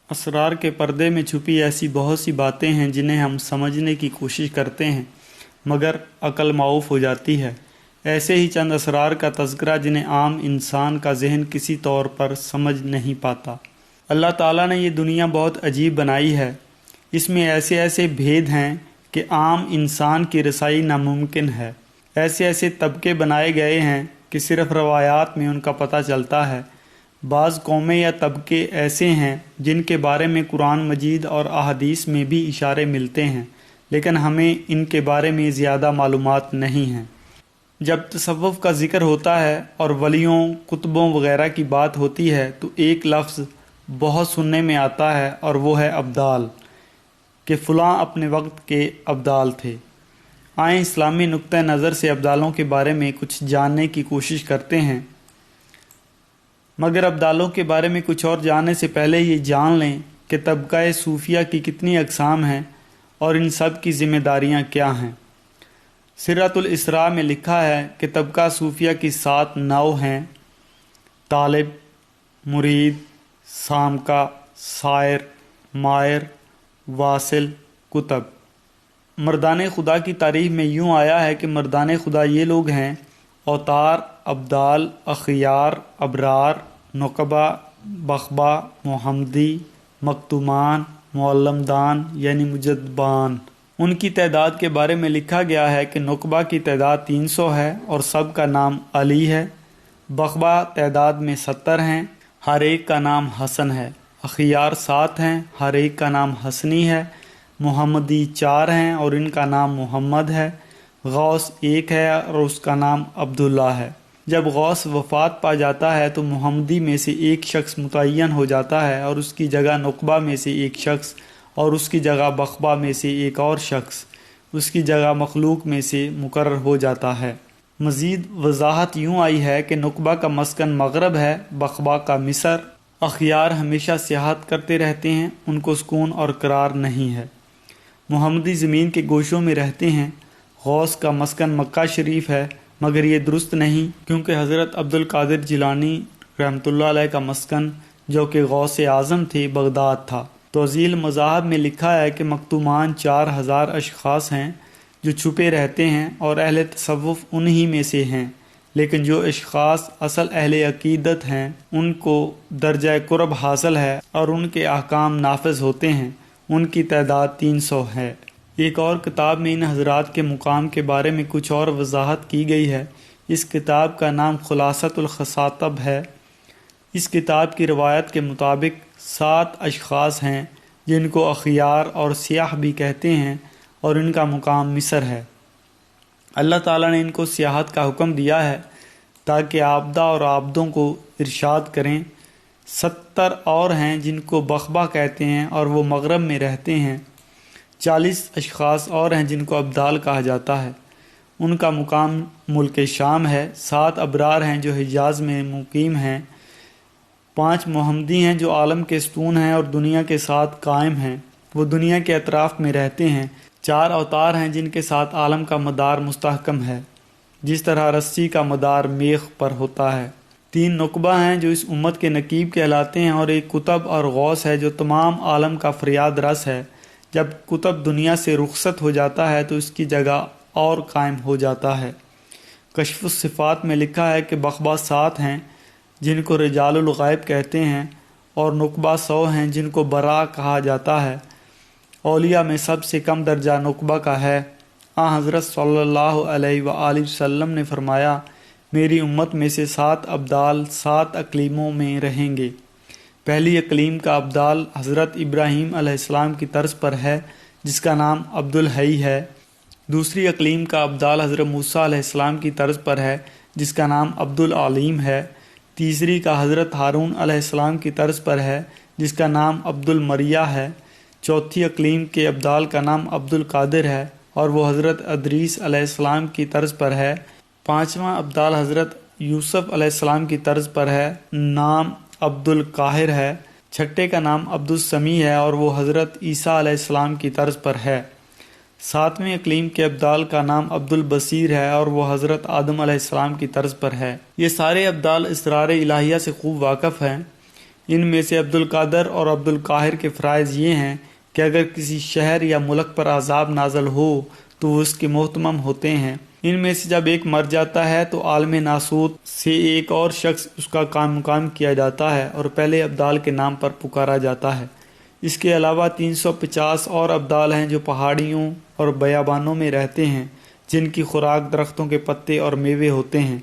اسرار کے پردے میں چھپی ایسی بہت سی باتیں ہیں جنہیں ہم سمجھنے کی کوشش کرتے ہیں مگر عقل معاف ہو جاتی ہے۔ ایسے ہی چند اسرار کا تذکرہ جنہیں عام انسان کا ذہن کسی طور پر سمجھ نہیں پاتا۔ اللہ تعالیٰ نے یہ دنیا بہت عجیب بنائی ہے۔ اس میں ایسے ایسے بھید ہیں کہ عام انسان کی رسائی ناممکن ہے۔ ایسے ایسے طبقے بنائے گئے ہیں کہ صرف روایات میں ان کا پتہ چلتا ہے۔ بعض قومیں یا طبقے ایسے ہیں جن کے بارے میں قرآن مجید اور احادیث میں بھی اشارے ملتے ہیں، لیکن ہمیں ان کے بارے میں زیادہ معلومات نہیں ہیں۔ جب تصوف کا ذکر ہوتا ہے اور ولیوں، قطبوں وغیرہ کی بات ہوتی ہے تو ایک لفظ بہت سننے میں آتا ہے اور وہ ہے ابدال، کہ فلاں اپنے وقت کے ابدال تھے۔ آئیں اسلامی نقطہ نظر سے ابدالوں کے بارے میں کچھ جاننے کی کوشش کرتے ہیں، مگر ابدالوں کے بارے میں کچھ اور جاننے سے پہلے یہ جان لیں کہ طبقہ صوفیہ کی کتنی اقسام ہیں اور ان سب کی ذمہ داریاں کیا ہیں۔ سرۃ الاسراء میں لکھا ہے کہ طبقہ صوفیہ کی 7 نوع ہیں: طالب، مرید، سامکہ، سائر، مائر، واصل، قطب۔ مردان خدا کی تعریف میں یوں آیا ہے کہ مردان خدا یہ لوگ ہیں: اوتار، ابدال، اخیار، ابرار، نقبہ، بخبہ، محمدی، مکتومان، معلمدان یعنی مجدبان۔ ان کی تعداد کے بارے میں لکھا گیا ہے کہ نقبہ کی تعداد 300 ہے اور سب کا نام علی ہے۔ بخبہ تعداد میں 70 ہیں، ہر ایک کا نام حسن ہے۔ اخیار 7 ہیں، ہر ایک کا نام حسنی ہے۔ محمدی 4 ہیں اور ان کا نام محمد ہے۔ غوث 1 ہے اور اس کا نام عبداللہ ہے۔ جب غوث وفات پا جاتا ہے تو محمدی میں سے ایک شخص متعین ہو جاتا ہے اور اس کی جگہ نقبہ میں سے ایک شخص، اور اس کی جگہ بخبہ میں سے ایک اور شخص، اس کی جگہ مخلوق میں سے مقرر ہو جاتا ہے۔ مزید وضاحت یوں آئی ہے کہ نقبہ کا مسکن مغرب ہے، بخبہ کا مصر۔ اخیار ہمیشہ سیاحت کرتے رہتے ہیں، ان کو سکون اور قرار نہیں ہے۔ محمدی زمین کے گوشوں میں رہتے ہیں۔ غوث کا مسکن مکہ شریف ہے، مگر یہ درست نہیں، کیونکہ حضرت عبد القادر جیلانی رحمۃ اللہ علیہ کا مسکن، جو کہ غوث اعظم تھے، بغداد تھا۔ توضیح مذاہب میں لکھا ہے کہ مکتومان 4000 اشخاص ہیں جو چھپے رہتے ہیں اور اہل تصوف انہی میں سے ہیں، لیکن جو اشخاص اصل اہل عقیدت ہیں ان کو درجہ قرب حاصل ہے اور ان کے احکام نافذ ہوتے ہیں، ان کی تعداد 300 ہے۔ ایک اور کتاب میں ان حضرات کے مقام کے بارے میں کچھ اور وضاحت کی گئی ہے۔ اس کتاب کا نام خلاصۃ الخصاطب ہے۔ اس کتاب کی روایت کے مطابق 7 اشخاص ہیں جن کو اخیار اور سیاح بھی کہتے ہیں اور ان کا مقام مصر ہے۔ اللہ تعالیٰ نے ان کو سیاحت کا حکم دیا ہے تاکہ عابدہ اور عابدوں کو ارشاد کریں۔ 70 اور ہیں جن کو بخبہ کہتے ہیں اور وہ مغرب میں رہتے ہیں۔ 40 اشخاص اور ہیں جن کو ابدال کہا جاتا ہے، ان کا مقام ملک شام ہے۔ 7 ابرار ہیں جو حجاز میں مقیم ہیں۔ 5 محمدی ہیں جو عالم کے ستون ہیں اور دنیا کے ساتھ قائم ہیں، وہ دنیا کے اطراف میں رہتے ہیں۔ 4 اوتار ہیں جن کے ساتھ عالم کا مدار مستحکم ہے، جس طرح رسی کا مدار میخ پر ہوتا ہے۔ 3 نقبہ ہیں جو اس امت کے نقیب کہلاتے ہیں، اور ایک قطب اور غوث ہے جو تمام عالم کا فریاد رس ہے۔ جب قطب دنیا سے رخصت ہو جاتا ہے تو اس کی جگہ اور قائم ہو جاتا ہے۔ کشف الصفات میں لکھا ہے کہ بخبہ 7 ہیں جن کو رجال الغیب کہتے ہیں، اور نقبہ 100 ہیں جن کو برا کہا جاتا ہے۔ اولیاء میں سب سے کم درجہ نقبہ کا ہے۔ حضرت صلی اللہ علیہ وآلہ وسلم نے فرمایا، میری امت میں سے 7 ابدال 7 اقلیموں میں رہیں گے۔ پہلی اقلیم کا ابدال حضرت ابراہیم علیہ السلام کی طرز پر ہے، جس کا نام عبد الحی ہے۔ دوسری اقلیم کا ابدال حضرت موسیٰ علیہ السلام کی طرز پر ہے، جس کا نام عبد العلیم ہے۔ تیسری کا حضرت ہارون علیہ السلام کی طرز پر ہے، جس کا نام عبد المریہ ہے۔ چوتھی اقلیم کے ابدال کا نام عبد القادر ہے اور وہ حضرت ادریس علیہ السلام کی طرز پر ہے۔ پانچواں ابدال حضرت یوسف علیہ السلام کی طرز پر ہے، نام عبد القاہر ہے۔ چھٹے کا نام عبد السمیع ہے اور وہ حضرت عیسیٰ علیہ السلام کی طرز پر ہے۔ 7ویں اقلیم کے ابدال کا نام عبد البصیر ہے اور وہ حضرت آدم علیہ السلام کی طرز پر ہے۔ یہ سارے ابدال اسرار الہیہ سے خوب واقف ہیں۔ ان میں سے عبد القادر اور عبد القاہر کے فرائض یہ ہیں کہ اگر کسی شہر یا ملک پر عذاب نازل ہو تو وہ اس کے محتمم ہوتے ہیں۔ ان میں سے جب ایک مر جاتا ہے تو عالم ناسوت سے ایک اور شخص اس کا مقام کیا جاتا ہے اور پہلے ابدال کے نام پر پکارا جاتا ہے۔ اس کے علاوہ 350 اور ابدال ہیں جو پہاڑیوں اور بیابانوں میں رہتے ہیں، جن کی خوراک درختوں کے پتے اور میوے ہوتے ہیں۔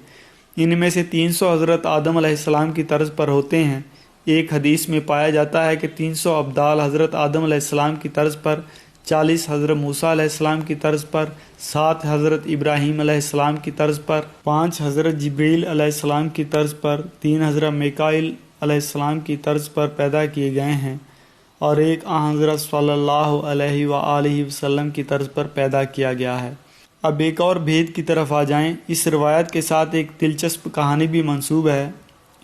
ان میں سے 300 حضرت آدم علیہ السلام کی طرز پر ہوتے ہیں۔ ایک حدیث میں پایا جاتا ہے کہ 300 ابدال حضرت آدم علیہ السلام کی طرز پر، 40 حضرت موسیٰ علیہ السلام کی طرز پر، 7 حضرت ابراہیم علیہ السلام کی طرز پر، 5 حضرت جبریل علیہ السلام کی طرز پر، 3 حضرت میکائیل علیہ السلام کی طرز پر پیدا کیے گئے ہیں اور ایک حضرت صلی اللہ علیہ وآلہ وسلم کی طرز پر پیدا کیا گیا ہے۔ اب ایک اور بھید کی طرف آ جائیں۔ اس روایت کے ساتھ ایک دلچسپ کہانی بھی منسوب ہے۔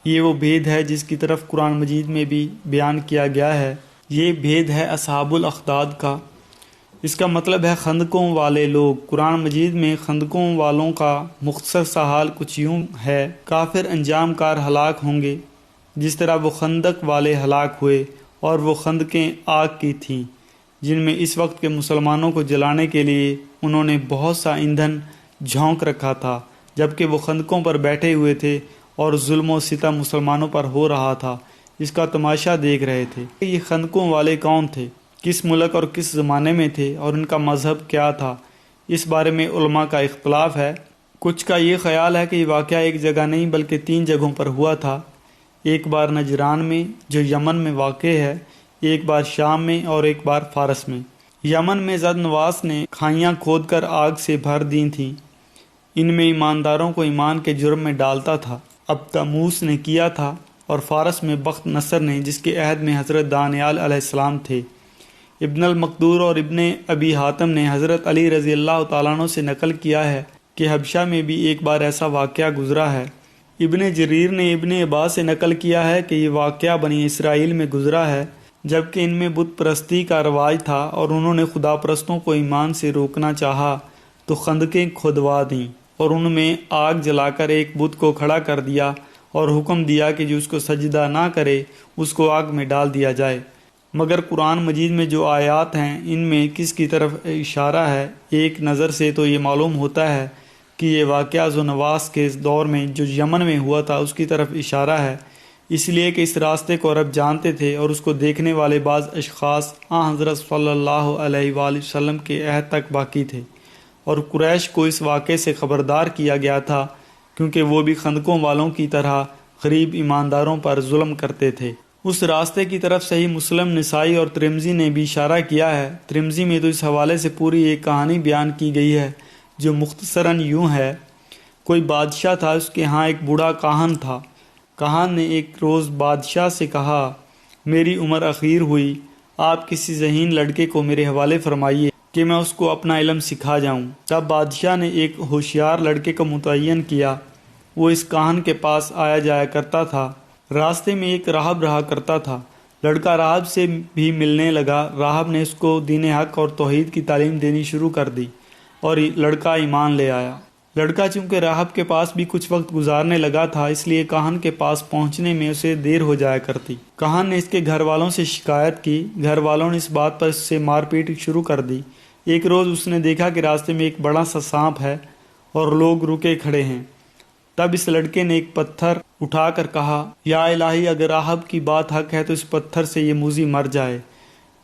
یہ وہ بھید ہے جس کی طرف قرآن مجید میں بھی بیان کیا گیا ہے۔ یہ بھید ہے اصحاب الاخداد کا۔ اس کا مطلب ہے خندقوں والے لوگ۔ قرآن مجید میں خندقوں والوں کا مختصر سا حال کچھ یوں ہے: کافر انجام کار ہلاک ہوں گے جس طرح وہ خندق والے ہلاک ہوئے، اور وہ خندقیں آگ کی تھیں جن میں اس وقت کے مسلمانوں کو جلانے کے لیے انہوں نے بہت سا ایندھن جھونک رکھا تھا جبکہ وہ خندقوں پر بیٹھے ہوئے تھے اور ظلم و ستم مسلمانوں پر ہو رہا تھا، اس کا تماشا دیکھ رہے تھے۔ یہ خندقوں والے کون تھے، کس ملک اور کس زمانے میں تھے، اور ان کا مذہب کیا تھا، اس بارے میں علماء کا اختلاف ہے۔ کچھ کا یہ خیال ہے کہ یہ واقعہ ایک جگہ نہیں بلکہ 3 جگہوں پر ہوا تھا۔ ایک بار نجران میں جو یمن میں واقع ہے، ایک بار شام میں اور ایک بار فارس میں۔ یمن میں زد نواس نے کھائیاں کھود کر آگ سے بھر دی تھیں، ان میں ایمانداروں کو ایمان کے جرم میں ڈالتا تھا، اب تموس نے کیا تھا، اور فارس میں بخت نصر نے جس کے عہد میں حضرت دانیال علیہ السلام تھے۔ ابن المقدور اور ابن ابی حاتم نے حضرت علی رضی اللہ تعالیٰ عنہ سے نقل کیا ہے کہ حبشہ میں بھی ایک بار ایسا واقعہ گزرا ہے۔ ابن جریر نے ابن عباس سے نقل کیا ہے کہ یہ واقعہ بنی اسرائیل میں گزرا ہے جبکہ ان میں بت پرستی کا رواج تھا اور انہوں نے خدا پرستوں کو ایمان سے روکنا چاہا تو خندقیں کھودوا دیں اور ان میں آگ جلا کر ایک بت کو کھڑا کر دیا اور حکم دیا کہ جو اس کو سجدہ نہ کرے اس کو آگ میں ڈال دیا جائے۔ مگر قرآن مجید میں جو آیات ہیں ان میں کس کی طرف اشارہ ہے؟ ایک نظر سے تو یہ معلوم ہوتا ہے کہ یہ واقعہ ذونواس کے دور میں جو یمن میں ہوا تھا اس کی طرف اشارہ ہے، اس لیے کہ اس راستے کو عرب جانتے تھے اور اس کو دیکھنے والے بعض اشخاص حضرت صلی اللہ علیہ وآلہ وسلم کے عہد تک باقی تھے، اور قریش کو اس واقعے سے خبردار کیا گیا تھا کیونکہ وہ بھی خندقوں والوں کی طرح غریب ایمانداروں پر ظلم کرتے تھے۔ اس راستے کی طرف صحیح مسلم، نسائی اور ترمذی نے بھی اشارہ کیا ہے۔ ترمذی میں تو اس حوالے سے پوری ایک کہانی بیان کی گئی ہے جو مختصراً یوں ہے: کوئی بادشاہ تھا، اس کے ہاں ایک بوڑھا کاہن تھا۔ کاہن نے ایک روز بادشاہ سے کہا، میری عمر اخیر ہوئی، آپ کسی ذہین لڑکے کو میرے حوالے فرمائیے کہ میں اس کو اپنا علم سکھا جاؤں۔ تب بادشاہ نے ایک ہوشیار لڑکے کو متعین کیا۔ وہ اس کاہن کے پاس آیا جایا کرتا تھا۔ راستے میں ایک راہب رہا کرتا تھا۔ لڑکا راہب سے بھی ملنے لگا۔ راہب نے اس کو دین حق اور توحید کی تعلیم دینی شروع کر دی اور لڑکا ایمان لے آیا۔ لڑکا چونکہ راہب کے پاس بھی کچھ وقت گزارنے لگا تھا اس لیے کاہن کے پاس پہنچنے میں اسے دیر ہو جایا کرتی۔ کاہن نے اس کے گھر والوں سے شکایت کی۔ گھر والوں نے اس بات پر اس سے مار پیٹ شروع کر دی۔ ایک روز اس نے دیکھا کہ راستے میں ایک بڑا سا سانپ ہے اور لوگ رکے کھڑے ہیں۔ تب اس لڑکے نے ایک پتھر اٹھا کر کہا، یا الہی، اگر راہب کی بات حق ہے تو اس پتھر سے یہ موذی مر جائے۔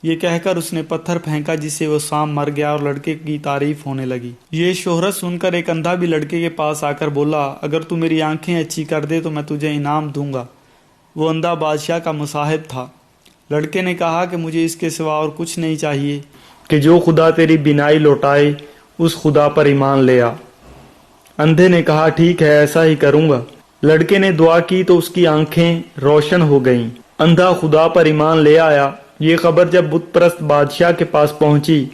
یہ کہہ کر اس نے پتھر پھینکا جس سے وہ سانپ مر گیا اور لڑکے کی تعریف ہونے لگی۔ یہ شہرت سن کر ایک اندھا بھی لڑکے کے پاس آ کر بولا، اگر تو میری آنکھیں اچھی کر دے تو میں تجھے انعام دوں گا۔ وہ اندھا بادشاہ کا مصاحب تھا۔ لڑکے نے کہا کہ مجھے اس کے سوا اور کچھ نہیں چاہیے کہ جو خدا تیری بینائی لوٹائے اس خدا پر ایمان لے آ۔ اندھے نے کہا، ٹھیک ہے، ایسا ہی کروں گا۔ لڑکے نے دعا کی تو اس کی آنکھیں روشن ہو گئیں۔ اندھا خدا پر ایمان لے آیا۔ یہ خبر جب بت پرست بادشاہ کے پاس پہنچی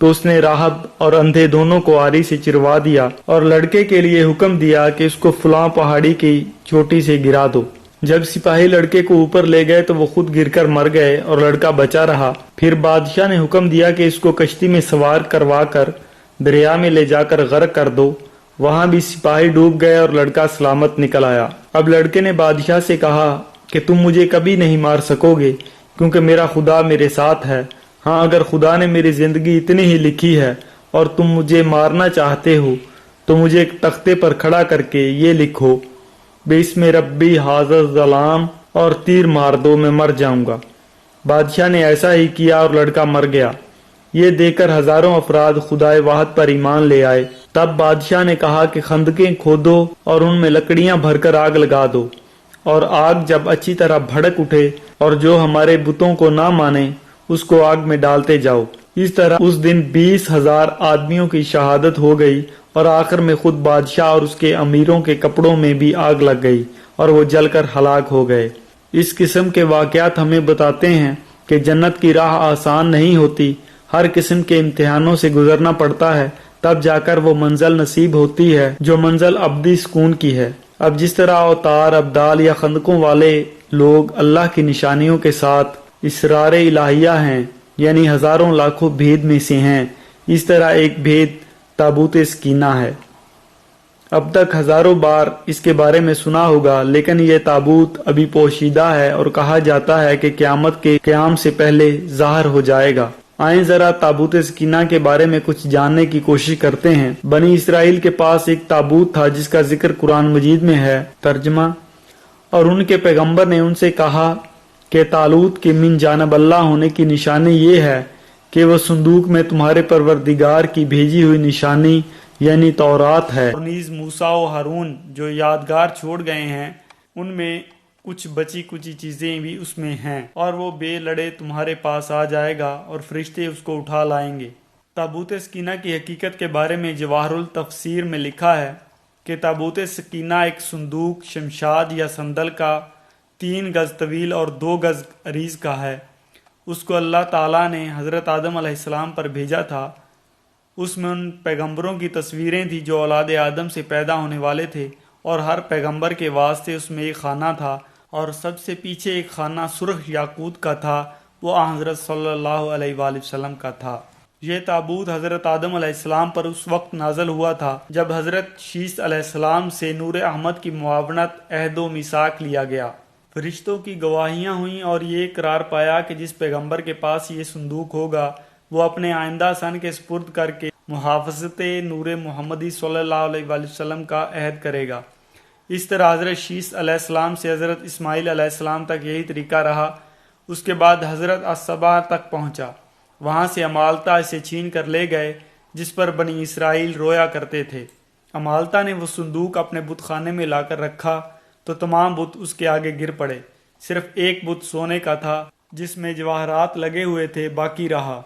تو اس نے راہب اور اندھے دونوں کو آری سے چروا دیا اور لڑکے کے لیے حکم دیا کہ اس کو فلاں پہاڑی کی چوٹی سے گرا دو۔ جب سپاہی لڑکے کو اوپر لے گئے تو وہ خود گر کر مر گئے اور لڑکا بچا رہا۔ پھر بادشاہ نے حکم دیا کہ اس کو کشتی میں سوار کروا کر دریا میں لے جا کر غرق کر دو۔ وہاں بھی سپاہی ڈوب گئے اور لڑکا سلامت نکل آیا۔ اب لڑکے نے بادشاہ سے کہا، کہ تم مجھے کبھی نہیں مار سکو گے کیونکہ میرا خدا میرے ساتھ ہے۔ ہاں اگر خدا نے میری زندگی اتنی ہی لکھی ہے اور تم مجھے مارنا چاہتے ہو تو مجھے ایک تختے پر کھڑا کر کے یہ لکھو، بِاسْمِ ربی ھذا الظلام، اور تیر مار دو، میں مر جاؤں گا۔ بادشاہ نے ایسا ہی کیا اور لڑکا مر گیا۔ یہ دیکھ کر ہزاروں افراد خدائے واحد پر ایمان لے آئے۔ تب بادشاہ نے کہا کہ خندقیں کھودو اور ان میں لکڑیاں بھر کر آگ لگا دو، اور آگ جب اچھی طرح بھڑک اٹھے اور جو ہمارے بتوں کو نہ مانے اس کو آگ میں ڈالتے جاؤ۔ اس طرح اس دن 20,000 آدمیوں کی شہادت ہو گئی، اور آخر میں خود بادشاہ اور اس کے امیروں کے کپڑوں میں بھی آگ لگ گئی اور وہ جل کر ہلاک ہو گئے۔ اس قسم کے واقعات ہمیں بتاتے ہیں کہ جنت کی راہ آسان نہیں ہوتی، ہر قسم کے امتحانوں سے گزرنا پڑتا ہے، تب جا کر وہ منزل نصیب ہوتی ہے جو منزل ابدی سکون کی ہے۔ اب جس طرح اوتار، ابدال یا خندقوں والے لوگ اللہ کی نشانیوں کے ساتھ اسرار الہیہ ہیں، یعنی ہزاروں لاکھوں بھید میں سے ہیں، اس طرح ایک بھید تابوت سکینہ ہے۔ اب تک ہزاروں بار اس کے بارے میں سنا ہوگا، لیکن یہ تابوت ابھی پوشیدہ ہے اور کہا جاتا ہے کہ قیامت کے قیام سے پہلے ظاہر ہو جائے گا۔ آئیں ذرا تابوت سکینہ کے بارے میں کچھ جاننے کی کوشش کرتے ہیں۔ بنی اسرائیل کے پاس ایک تابوت تھا جس کا ذکر قرآن مجید میں ہے۔ ترجمہ: اور ان کے پیغمبر نے ان سے کہا کہ طالوت کے من جانب اللہ ہونے کی نشانی یہ ہے کہ وہ صندوق میں تمہارے پروردگار کی بھیجی ہوئی نشانی یعنی تورات ہے، اور نیز موسیٰ و ہارون جو یادگار چھوڑ گئے ہیں ان میں کچھ بچی کچی چیزیں بھی اس میں ہیں، اور وہ بے لڑے تمہارے پاس آ جائے گا اور فرشتے اس کو اٹھا لائیں گے۔ تابوت سکینہ کی حقیقت کے بارے میں جواہر التفسیر میں لکھا ہے کہ تابوت سکینہ ایک صندوق شمشاد یا صندل کا 3 گز طویل اور 2 گز عریض کا ہے۔ اس کو اللہ تعالیٰ نے حضرت آدم علیہ السلام پر بھیجا تھا۔ اس میں ان پیغمبروں کی تصویریں تھیں جو اولاد آدم سے پیدا ہونے والے تھے، اور ہر پیغمبر کے واسطے اس میں ایک خانہ تھا، اور سب سے پیچھے ایک خانہ سرخ یاقوت کا تھا، وہ حضرت صلی اللہ علیہ وآلہ وسلم کا تھا۔ یہ تابوت حضرت آدم علیہ السلام پر اس وقت نازل ہوا تھا جب حضرت شیس علیہ السلام سے نور احمد کی معاونت عہد و میثاق لیا گیا۔ فرشتوں کی گواہیاں ہوئیں اور یہ اقرار پایا کہ جس پیغمبر کے پاس یہ صندوق ہوگا وہ اپنے آئندہ سن کے سپرد کر کے محافظت نور محمدی صلی اللہ علیہ وآلہ وسلم کا عہد کرے گا۔ اس طرح حضرت شیس علیہ السلام سے حضرت اسماعیل علیہ السلام تک یہی طریقہ رہا۔ اس کے بعد حضرت الصبا تک پہنچا، وہاں سے امالتا اسے چھین کر لے گئے جس پر بنی اسرائیل رویا کرتے تھے۔ امالتا نے وہ صندوق اپنے بت خانے میں لا کر رکھا تو تمام بت اس کے آگے گر پڑے، صرف ایک بت سونے کا تھا جس میں جواہرات لگے ہوئے تھے باقی رہا۔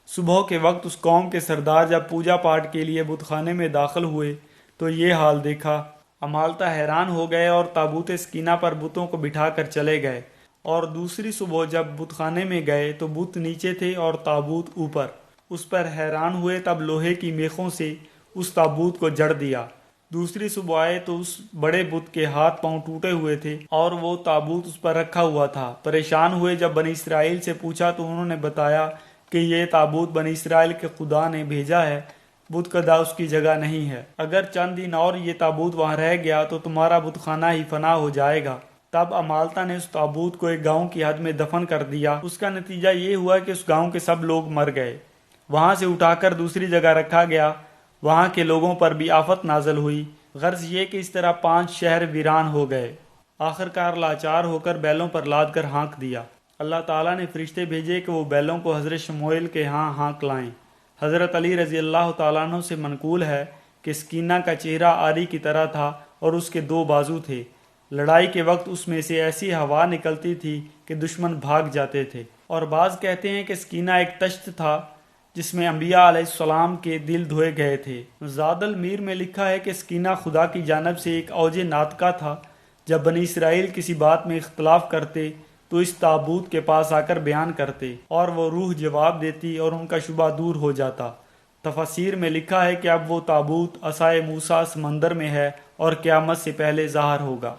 صبح کے وقت اس قوم کے سردار جب پوجا پاٹ کے لیے بت خانے میں داخل ہوئے تو یہ حال دیکھا۔ امالتا حیران ہو گئے اور تابوت سکینہ پر بتوں کو بٹھا کر چلے گئے، اور دوسری صبح جب بت خانے میں گئے تو بت نیچے تھے اور تابوت اوپر۔ اس پر حیران ہوئے، تب لوہے کی میخوں سے اس تابوت کو جڑ دیا۔ دوسری صبح آئے تو اس بڑے بت کے ہاتھ پاؤں ٹوٹے ہوئے تھے اور وہ تابوت اس پر رکھا ہوا تھا۔ پریشان ہوئے، جب بنی اسرائیل سے پوچھا تو انہوں نے بتایا کہ یہ تابوت بنی اسرائیل کے خدا نے بھیجا ہے، بت کدا اس کی جگہ نہیں ہے۔ اگر چند دن اور یہ تابوت وہاں رہ گیا تو تمہارا بت خانہ ہی فنا ہو جائے گا۔ تب امالتا نے اس تابوت کو ایک گاؤں کی حد میں دفن کر دیا۔ اس کا نتیجہ یہ ہوا کہ اس گاؤں کے سب لوگ مر گئے۔ وہاں سے اٹھا کر دوسری جگہ رکھا گیا، وہاں کے لوگوں پر بھی آفت نازل ہوئی۔ غرض یہ کہ اس طرح 5 شہر ویران ہو گئے۔ آخرکار لاچار ہو کر بیلوں پر لاد کر ہانک دیا۔ اللہ تعالیٰ نے فرشتے بھیجے کہ وہ بیلوں کو حضرت شموئیل کے ہاں ہانک لائیں۔ حضرت علی رضی اللہ تعالیٰ عنہ سے منقول ہے کہ سکینہ کا چہرہ آری کی طرح تھا اور اس کے 2 بازو تھے۔ لڑائی کے وقت اس میں سے ایسی ہوا نکلتی تھی کہ دشمن بھاگ جاتے تھے۔ اور بعض کہتے ہیں کہ سکینہ ایک تشت تھا جس میں انبیاء علیہ السلام کے دل دھوئے گئے تھے۔ زاد المیر میں لکھا ہے کہ سکینہ خدا کی جانب سے ایک اوج ناطقہ تھا۔ جب بنی اسرائیل کسی بات میں اختلاف کرتے تو اس تابوت کے پاس آ کر بیان کرتے اور وہ روح جواب دیتی اور ان کا شبہ دور ہو جاتا۔ تفاسیر میں لکھا ہے کہ اب وہ تابوت عصائے موسیٰ سمندر میں ہے اور قیامت سے پہلے ظاہر ہوگا۔